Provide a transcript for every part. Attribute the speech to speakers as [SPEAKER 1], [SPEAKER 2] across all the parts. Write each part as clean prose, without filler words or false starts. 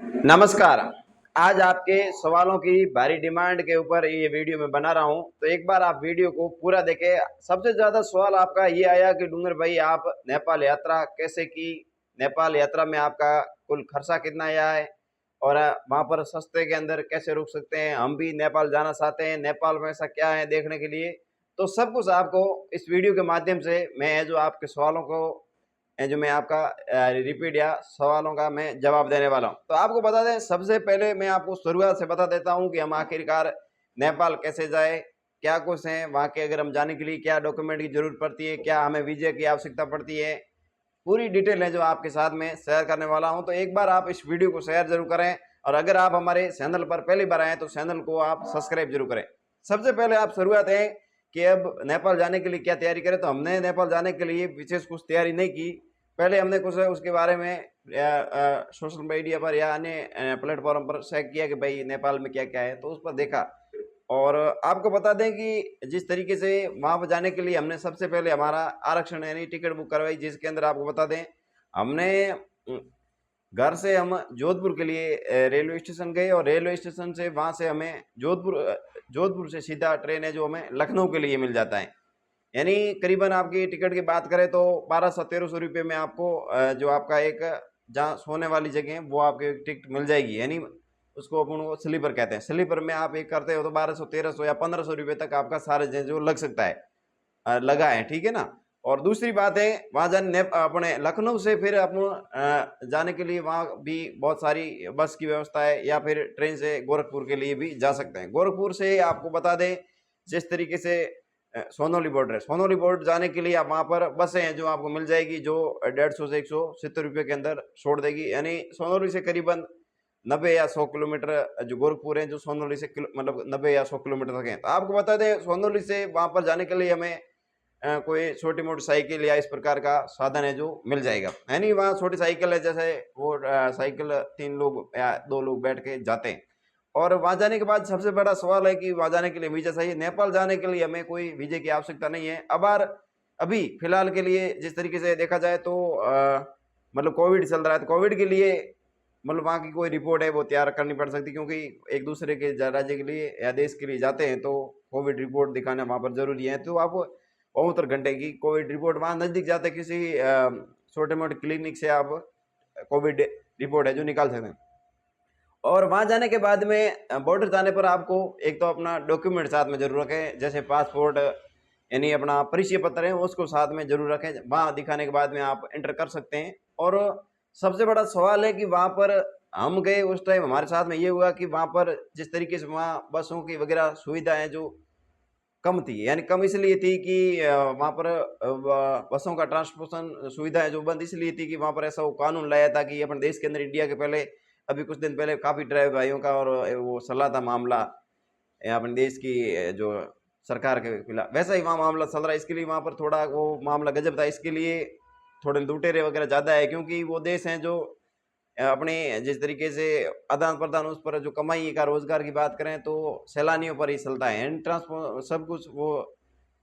[SPEAKER 1] नमस्कार। आज आपके सवालों की भारी डिमांड के ऊपर ये वीडियो मैं बना रहा हूँ, तो एक बार आप वीडियो को पूरा देखें। सबसे ज़्यादा सवाल आपका ये आया कि डूंगर भाई आप नेपाल यात्रा कैसे की? नेपाल यात्रा में आपका कुल खर्चा कितना आया है? और वहाँ पर सस्ते के अंदर कैसे रुक सकते हैं? हम भी नेपाल जाना चाहते हैं, नेपाल में ऐसा क्या है देखने के लिए? तो सब कुछ आपको इस वीडियो के माध्यम से मैं जो आपके सवालों को जो मैं आपका रिपीट या सवालों का मैं जवाब देने वाला हूँ। तो आपको बता दें, सबसे पहले मैं आपको शुरुआत से बता देता हूँ कि हम आखिरकार नेपाल कैसे जाए, क्या कुछ है वहाँ के, अगर हम जाने के लिए क्या डॉक्यूमेंट की जरूरत पड़ती है, क्या हमें वीजे की आवश्यकता पड़ती है, पूरी डिटेल है जो आपके साथ में शेयर करने वाला हूँ। तो एक बार आप इस वीडियो को शेयर जरूर करें, और अगर आप हमारे चैनल पर पहली बार आए तो चैनल को आप सब्सक्राइब जरूर करें। सबसे पहले आप शुरुआत है कि अब नेपाल जाने के लिए क्या तैयारी करें। तो हमने नेपाल जाने के लिए विशेष कुछ तैयारी नहीं की। पहले हमने कुछ उसके बारे में सोशल मीडिया पर या अन्य प्लेटफॉर्म पर चेक किया कि भाई नेपाल में क्या क्या है, तो उस पर देखा। और आपको बता दें कि जिस तरीके से वहाँ पर जाने के लिए हमने सबसे पहले हमारा आरक्षण यानी टिकट बुक करवाई, जिसके अंदर आपको बता दें हमने घर से हम जोधपुर के लिए रेलवे स्टेशन गए, और रेलवे स्टेशन से वहाँ से हमें जोधपुर से सीधा ट्रेन है जो हमें लखनऊ के लिए मिल जाता है। यानी करीबन आपकी टिकट की बात करें तो 1200-1300 रुपये में आपको जो आपका एक जहाँ सोने वाली जगह है वो आपको एक टिकट मिल जाएगी। यानी उसको अपन वो स्लीपर कहते हैं। स्लीपर में आप एक करते हो तो 1200-1300 या 1500 रुपये तक आपका सारे जो लग सकता है, लगा है, ठीक है ना। और दूसरी बात है, वहाँ जाने अपने लखनऊ से फिर अपन जाने के लिए वहाँ भी बहुत सारी बस की व्यवस्था है, या फिर ट्रेन से गोरखपुर के लिए भी जा सकते हैं। गोरखपुर से आपको बता दें, जिस तरीके से सोनौली बॉर्डर है, सोनौली बॉर्डर जाने के लिए आप वहाँ पर बसें हैं जो आपको मिल जाएगी, जो 150 से 170 रुपये के अंदर छोड़ देगी। यानी सोनौली से करीबन 90 या 100 किलोमीटर जो गोरखपुर है, जो सोनौली से मतलब 90 या 100 किलोमीटर तक है। तो आपको बता दें, सोनौली से वहाँ पर जाने के लिए हमें कोई छोटी मोटी साइकिल या इस प्रकार का साधन है जो मिल जाएगा। यानी वहाँ छोटी साइकिल है, जैसे वो साइकिल 3 लोग या 2 लोग बैठ के जाते हैं। और वहाँ जाने के बाद सबसे बड़ा सवाल है कि वहाँ जाने के लिए वीजा चाहिए। नेपाल जाने के लिए हमें कोई वीजे की आवश्यकता नहीं है। अभी फिलहाल के लिए जिस तरीके से देखा जाए तो मतलब कोविड चल रहा है, तो कोविड के लिए मतलब वहाँ की कोई रिपोर्ट है वो तैयार करनी पड़ सकती है, क्योंकि एक दूसरे के राज्य के लिए या देश के लिए जाते हैं तो कोविड रिपोर्ट दिखाना वहाँ पर जरूरी है। तो आप 72 घंटे की कोविड रिपोर्ट वहाँ नज़दीक जाते किसी छोटे मोटे क्लिनिक से आप कोविड रिपोर्ट है जो निकाल सकते हैं। और वहाँ जाने के बाद में बॉर्डर जाने पर आपको एक तो अपना डॉक्यूमेंट साथ में जरूर रखें, जैसे पासपोर्ट यानी अपना परिचय पत्र है उसको साथ में जरूर रखें। वहाँ दिखाने के बाद में आप एंटर कर सकते हैं। और सबसे बड़ा सवाल है कि वहाँ पर हम गए उस टाइम हमारे साथ में ये हुआ कि वहाँ पर जिस तरीके से वहाँ बसों की वगैरह सुविधाएं जो कम थी, यानी कम इसलिए थी कि वहाँ पर बसों का ट्रांसपोर्टेशन सुविधाएं जो बंद इसलिए थी कि वहाँ पर ऐसा वो कानून लाया था कि अपने देश के अंदर इंडिया के पहले अभी कुछ दिन पहले काफ़ी ड्राइवर भाइयों का और वो चला था मामला अपने देश की जो सरकार के खिलाफ, वैसा ही वहाँ मामला चल रहा है। इसके लिए वहाँ पर थोड़ा वो मामला गजब था, इसके लिए थोड़े लुटेरे वगैरह ज़्यादा है, क्योंकि वो देश हैं जो अपने जिस तरीके से आदान प्रदान उस पर जो कमाई का रोजगार की बात करें तो सैलानियों पर ही चलता है। एंड ट्रांसपोर्ट सब कुछ वो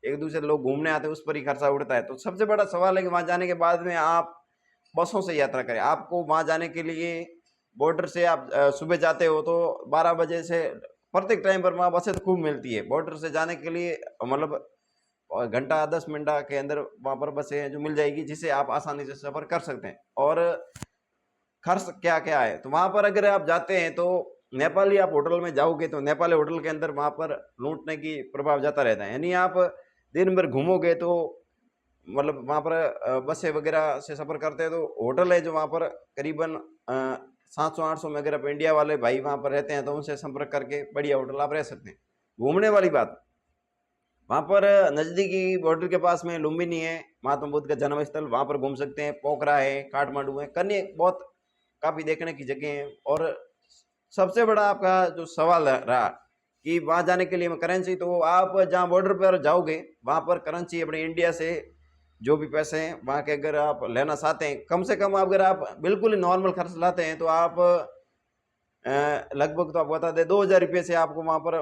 [SPEAKER 1] एक दूसरे लोग घूमने आते हैं उस पर ही खर्चा उड़ता है। तो सबसे बड़ा सवाल है कि वहाँ जाने के बाद में आप बसों से यात्रा करें। आपको वहाँ जाने के लिए बॉर्डर से आप सुबह जाते हो तो 12 बजे से प्रत्येक टाइम पर वहाँ बसें तो खूब मिलती है। बॉर्डर से जाने के लिए मतलब घंटा 10 मिनट के अंदर वहाँ पर बसें हैं जो मिल जाएगी, जिससे आप आसानी से सफ़र कर सकते हैं। और खर्च क्या क्या है, तो वहाँ पर अगर आप जाते हैं तो नेपाली आप होटल में जाओगे तो नेपाली होटल के अंदर वहाँ पर लूटने की प्रभाव जाता रहता है। यानी आप दिन भर घूमोगे तो मतलब वहाँ पर बसें वगैरह से सफ़र करते हैं तो होटल है जो वहाँ पर करीबन 700-800 में, अगर आप इंडिया वाले भाई वहाँ पर रहते हैं तो उनसे संपर्क करके बढ़िया होटल आप रह सकते हैं। घूमने वाली बात, वहाँ पर नज़दीकी बॉर्डर के पास में लुम्बिनी है, महात्मा बुद्ध का जन्म स्थल, वहाँ पर घूम सकते हैं। पोखरा है, काठमांडू है, कन्या बहुत काफ़ी देखने की जगह है। और सबसे बड़ा आपका जो सवाल रहा कि वहाँ जाने के लिए में करेंसी, तो आप जहाँ बॉर्डर पर जाओगे वहाँ पर करेंसी अपने इंडिया से जो भी पैसे हैं वहाँ के अगर आप लेना चाहते हैं, कम से कम अगर आप बिल्कुल ही नॉर्मल खर्च लाते हैं तो आप लगभग तो आप बता दें 2000 रुपये से आपको वहाँ पर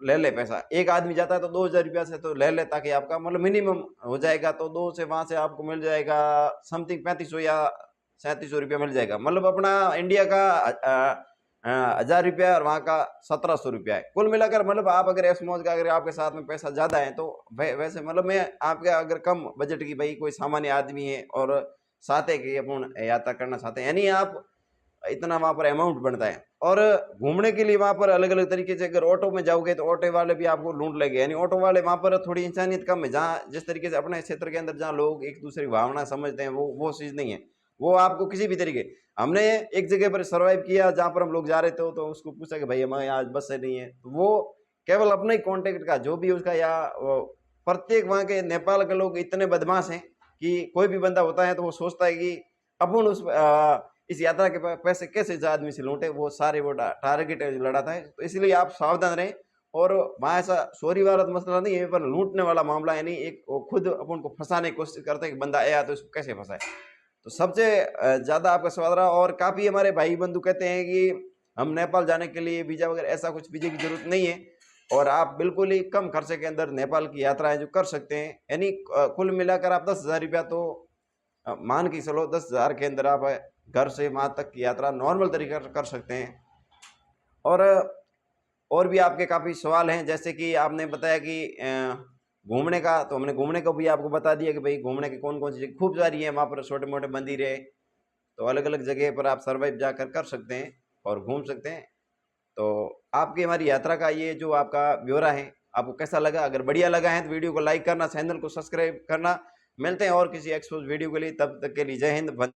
[SPEAKER 1] ले ले पैसा। एक आदमी जाता है तो 2000 रुपया से तो ले ले, ताकि आपका मतलब मिनिमम हो जाएगा। तो दो से वहाँ से आपको मिल जाएगा समथिंग 3500 या ₹3700 मिल जाएगा। मतलब अपना इंडिया का 1000 रुपया और वहाँ का 1700 है। कुल मिलाकर मतलब आप अगर ऐश मौज का अगर आपके साथ में पैसा ज़्यादा है तो वैसे मतलब मैं आपके अगर कम बजट की भाई कोई सामान्य आदमी है और चाहते हैं कि अपन यात्रा करना चाहते हैं, यानी आप इतना वहाँ पर अमाउंट बनता है। और घूमने के लिए वहाँ पर अलग-अलग तरीके से अगर ऑटो में जाओगे तो ऑटो वाले भी आपको लूट लेंगे, यानी ऑटो वाले वहाँ पर थोड़ी इंसानियत कम है। जहाँ जिस तरीके से अपने क्षेत्र के अंदर जहाँ लोग एक दूसरे की भावना समझते हैं वो चीज़ नहीं है। वो आपको किसी भी तरीके हमने एक जगह पर सर्वाइव किया जहाँ पर हम लोग जा रहे थे तो उसको पूछा कि भाई हमारे यहाँ आज बस से नहीं है। तो वो केवल अपने ही कॉन्टैक्ट का जो भी उसका या प्रत्येक वहाँ के नेपाल के लोग इतने बदमाश हैं कि कोई भी बंदा होता है तो वो सोचता है कि अपन इस यात्रा के पैसे कैसे इस आदमी से लूटे, वो सारे वो टारगेट लड़ाता है। तो इसलिए आप सावधान रहें। और वहाँ ऐसा चोरी वाला तो मसला नहीं है पर लूटने वाला मामला है, नहीं एक वो खुद अपन को फंसाने की कोशिश करते हैं कि बंदा आया तो इसको कैसे फंसाए। तो सबसे ज़्यादा आपका सवाल रहा। और काफ़ी हमारे भाई बंधु कहते हैं कि हम नेपाल जाने के लिए वीज़ा वगैरह ऐसा कुछ वीज़े की ज़रूरत नहीं है और आप बिल्कुल ही कम खर्चे के अंदर नेपाल की यात्राएं जो कर सकते हैं, यानी कुल मिलाकर आप 10,000 रुपया तो मान के चलो 10,000 के अंदर आप घर से वहाँ तक की यात्रा नॉर्मल तरीके से कर सकते हैं। और और भी आपके काफ़ी सवाल हैं, जैसे कि आपने बताया कि घूमने का, तो हमने घूमने को भी आपको बता दिया कि भाई घूमने की कौन कौन सी जगह खूब सारी है वहाँ पर, छोटे मोटे मंदिर है। तो अलग अलग जगह पर आप सर्वाइव जाकर कर सकते हैं और घूम सकते हैं। तो आपकी हमारी यात्रा का ये जो आपका ब्यौरा है आपको कैसा लगा? अगर बढ़िया लगा है तो वीडियो को लाइक करना, चैनल को सब्सक्राइब करना। मिलते हैं और किसी एक्सपोज वीडियो के लिए, तब तक के लिए जय हिंद।